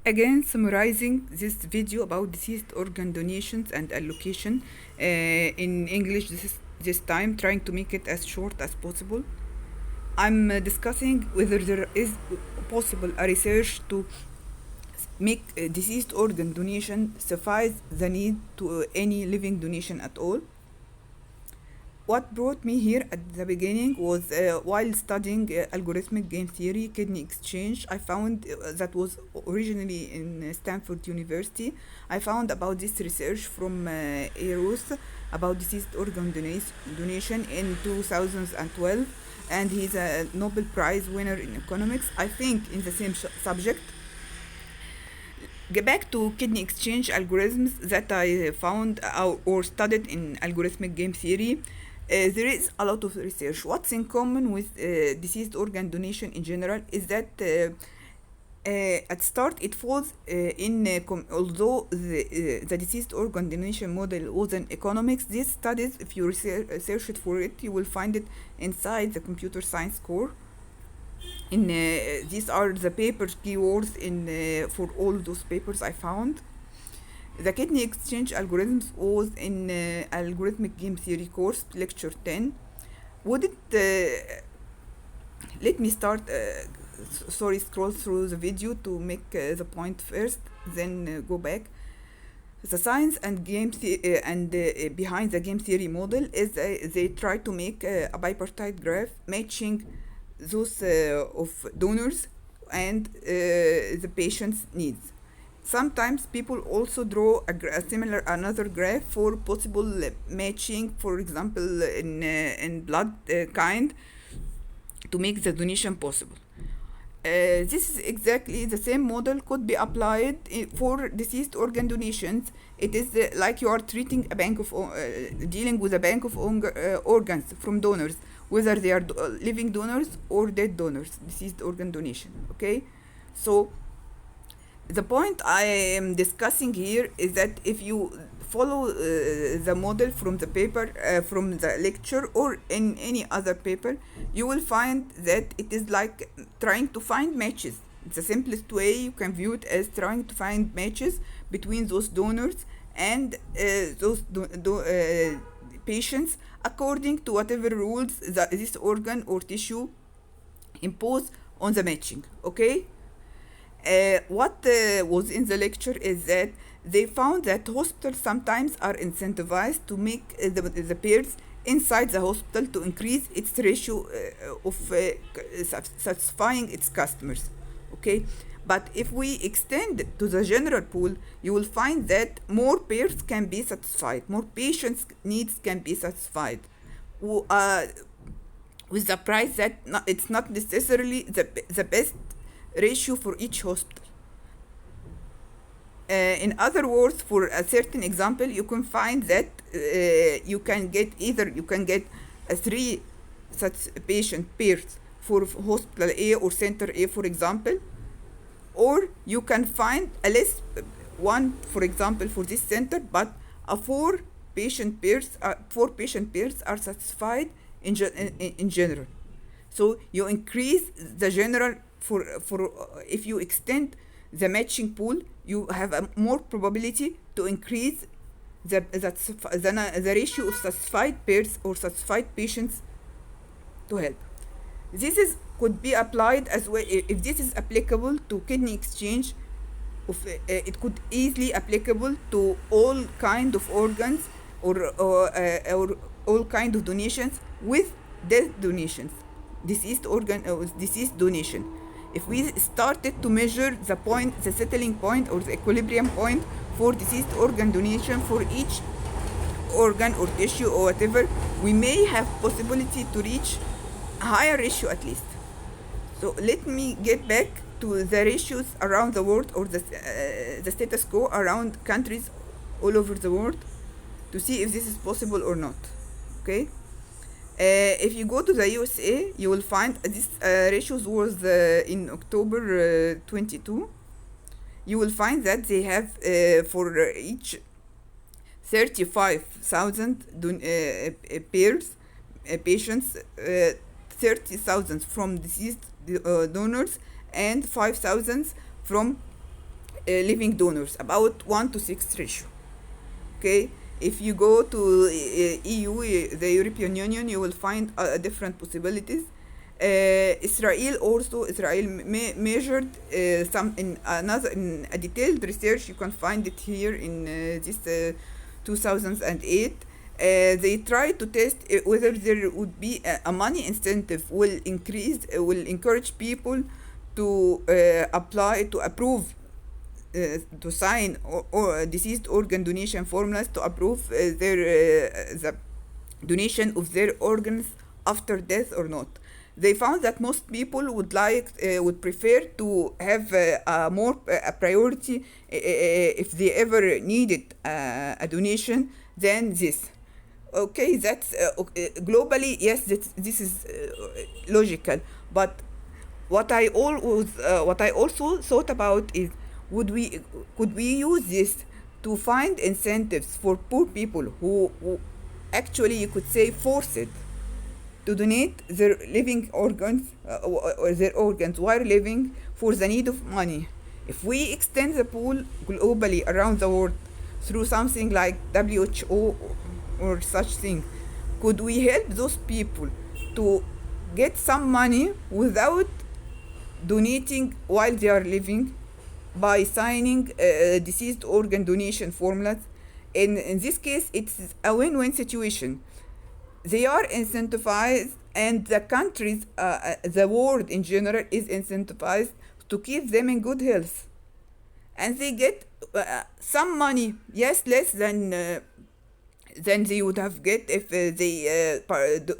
Again, summarizing this video about deceased organ donations and allocation in English this time, trying to make it as short as possible. I'm discussing whether there is possible a research to make deceased organ donation suffice the need to any living donation at all. What brought me here at the beginning was while studying algorithmic game theory, kidney exchange, I found that was originally in Stanford University. I found about this research from A.Roth about deceased organ donation in 2012, and he's a Nobel Prize winner in economics, I think in the same subject. Get back to kidney exchange algorithms that I found or studied in algorithmic game theory. There is a lot of research. What's in common with deceased organ donation in general is that at start it falls although the deceased organ donation model was in economics, these studies, if you search it for it, you will find it inside the computer science core. These are the papers keywords for all those papers I found. The kidney exchange algorithms was in algorithmic game theory course, lecture 10. Let me start, scroll through the video to make the point first, then go back. The science and behind the game theory model is they try to make a bipartite graph matching those of donors and the patient's needs. Sometimes people also draw another graph for possible matching, for example, in blood kind, to make the donation possible. This is exactly the same model could be applied for deceased organ donations. It is like you are treating a bank of dealing with a bank of organs from donors, whether they are living donors or dead donors, deceased organ donation. Okay, so the point I am discussing here is that if you follow the model from the paper, from the lecture, or in any other paper, you will find that it is like trying to find matches. It's the simplest way you can view it, as trying to find matches between those donors and those patients according to whatever rules that this organ or tissue impose on the matching. Okay? What was in the lecture is that they found that hospitals sometimes are incentivized to make the pairs inside the hospital to increase its ratio of satisfying its customers. Okay, but if we extend it to the general pool, you will find that more pairs can be satisfied, more patients' needs can be satisfied, with the price that it's not necessarily the best ratio for each hospital. In other words, for a certain example, you can find that you can get three such patient pairs for hospital A or center A, for example, or you can find a less one, for example, for this center, but four patient pairs are satisfied in general. So you increase the general for if you extend the matching pool, you have a more probability to increase the ratio of satisfied pairs or satisfied patients to help. This could be applied as well. If this is applicable to kidney exchange, it could easily applicable to all kind of organs or all kind of donations with death donations, deceased donation. If we started to measure the settling point or the equilibrium point for deceased organ donation for each organ or tissue or whatever, we may have possibility to reach a higher ratio at least. So let me get back to the ratios around the world, or the status quo around countries all over the world, to see if this is possible or not. Okay. If you go to the USA, you will find this ratios was in October 22. You will find that they have for each 35,000 patients, 30,000 from deceased donors and 5,000 from living donors, about 1 to 6 ratio. Okay, if you go to EU, the European Union, you will find different possibilities. Israel measured some in a detailed research. You can find it here in this 2008. They tried to test whether there would be a money incentive will encourage people to approve, to sign or deceased organ donation formulas to approve the donation of their organs after death or not. They found that most people would prefer to have a priority if they ever needed a donation than this. Okay, that's globally, yes, this is logical. But what I also thought about is, could we use this to find incentives for poor people who actually, you could say, forced to donate their living organs or their organs while living for the need of money. If we extend the pool globally around the world through something like WHO or such thing, could we help those people to get some money without donating while they are living, by signing deceased organ donation formulas? In this case, it's a win-win situation. They are incentivized, and the countries, the world in general, is incentivized to keep them in good health, and they get some money, yes, less than they would have get if they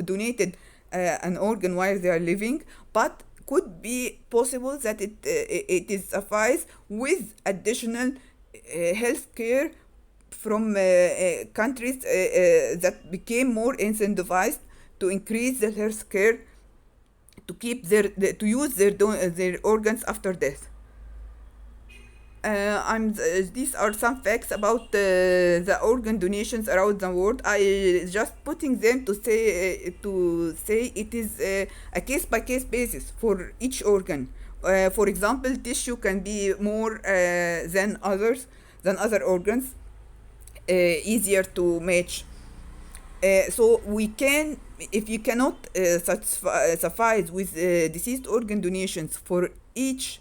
donated an organ while they are living, but could be possible that it is suffice with additional health care from countries that became more incentivized to increase the health care, to keep to use their organs after death. These are some facts about the organ donations around the world. I just putting them to say it is a case by case basis for each organ. For example, tissue can be more than other organs, easier to match. So we can, if you cannot suffice with deceased organ donations for each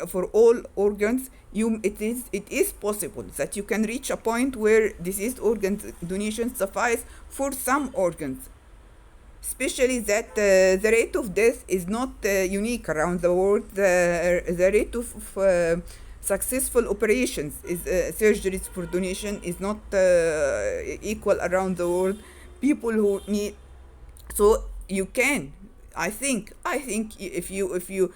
for all organs, it is possible that you can reach a point where deceased organ donations suffice for some organs, especially that the rate of death is not unique around the world. The rate of successful operations is surgeries for donation is not equal around the world. People who need, so you can, I think if you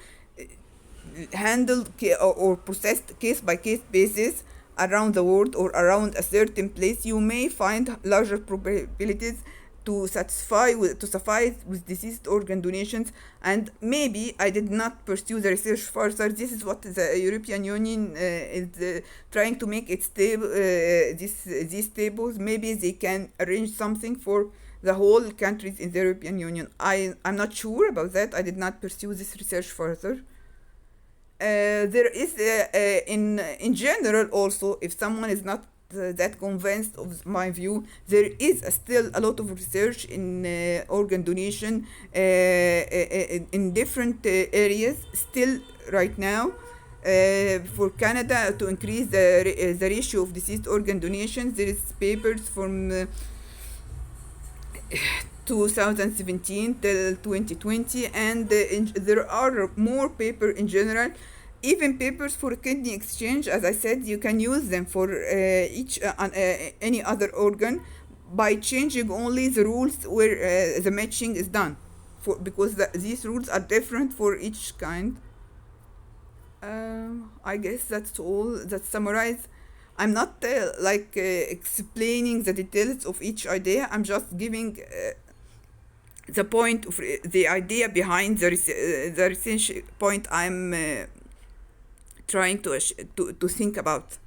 handle or processed case by case basis around the world or around a certain place, you may find larger probabilities to suffice with deceased organ donations. And maybe I did not pursue the research further. This is what the European Union is trying to make it stable. These tables, maybe they can arrange something for the whole countries in the European Union. I'm not sure about that. I did not pursue this research further. There is in general also, if someone is not that convinced of my view, there is still a lot of research in organ donation in different areas still right now. For Canada, to increase the ratio of deceased organ donations, there is papers from 2017 till 2020, and there are more papers in general, even papers for kidney exchange. As I said, you can use them for any other organ by changing only the rules where the matching is done, because these rules are different for each kind. I guess that's all that summarize. I'm not explaining the details of each idea. I'm just giving the point of the idea behind the research point I'm trying to think about.